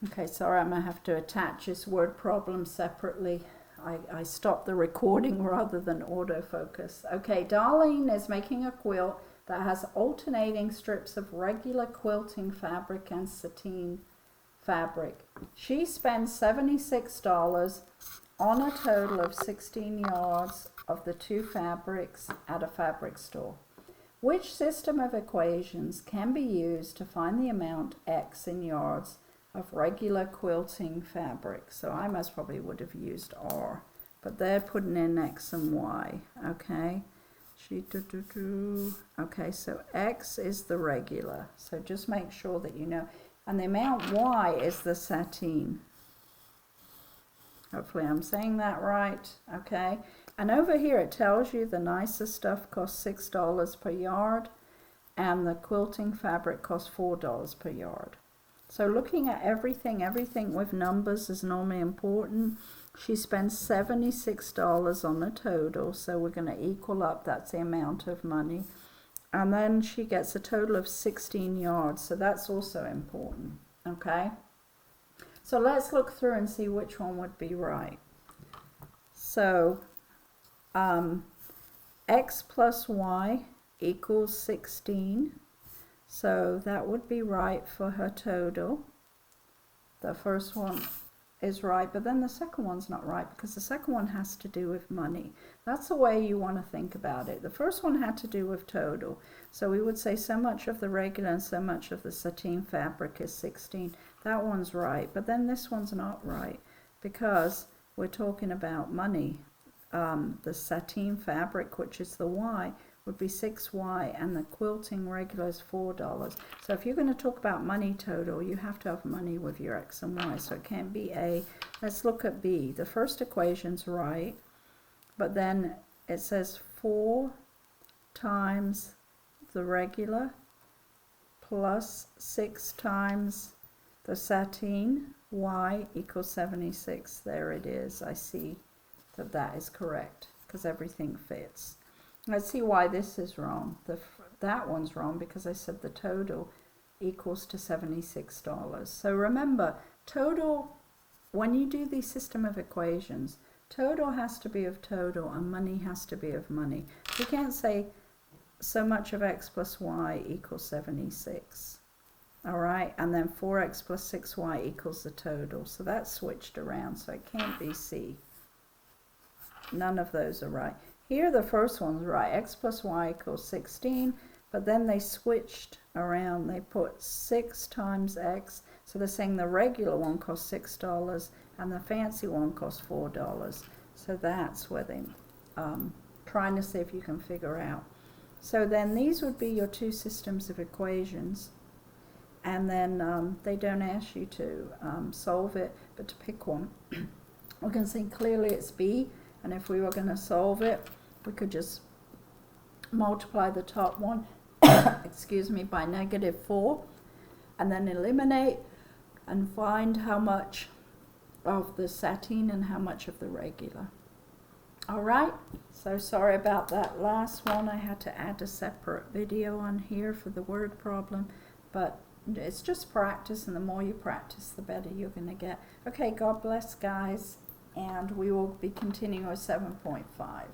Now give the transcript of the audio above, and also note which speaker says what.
Speaker 1: Okay, sorry, I'm going to have to attach this word problem separately. I stopped the recording rather than autofocus. Okay, Darlene is making a quilt that has alternating strips of regular quilting fabric and sateen fabric. She spends $76 on a total of 16 yards of the two fabrics at a fabric store. Which system of equations can be used to find the amount X in yards of regular quilting fabric? So I most probably would have used R, but they're putting in X and Y. Okay, okay, so X is the regular, so just make sure that you know, and the amount Y is the sateen. Hopefully I'm saying that right. Okay, and over here it tells you the nicer stuff costs $6 per yard and the quilting fabric costs $4 per yard. So looking at everything with numbers is normally important. She spends $76 on the total, so we're going to equal up, that's the amount of money. And then she gets a total of 16 yards, so that's also important. Okay, so let's look through and see which one would be right. So X plus Y equals 16. So that would be right for her total. The first one is right, but then the second one's not right because the second one has to do with money. That's the way you want to think about it. The first one had to do with total. So we would say so much of the regular and so much of the sateen fabric is 16. That one's right, but then this one's not right because we're talking about money. The sateen fabric, which is the Y, would be 6Y, and the quilting regular is $4. So if you're going to talk about money total, you have to have money with your X and Y, so it can't be A. Let's look at B. The first equation's right, but then it says 4 times the regular plus 6 times the sateen, Y equals 76. There it is. I see that that is correct because everything fits. Let's see why this is wrong. That one's wrong because I said the total equals to $76. So remember, total, when you do the system of equations, total has to be of total and money has to be of money. You can't say so much of X plus Y equals 76. All right, and then 4X plus 6Y equals the total. So that's switched around, so it can't be C. None of those are right. Here the first one's right, X plus Y equals 16, but then they switched around. They put 6 times X, so they're saying the regular one costs $6 and the fancy one costs $4. So that's where they're trying to see if you can figure out. So then these would be your two systems of equations, and then they don't ask you to solve it, but to pick one. We can see clearly it's B, and if we were going to solve it, we could just multiply the top one excuse me, by -4, and then eliminate and find how much of the sateen and how much of the regular. All right, so sorry about that last one. I had to add a separate video on here for the word problem, but it's just practice, and the more you practice, the better you're going to get. Okay, God bless, guys, and we will be continuing with 7.5.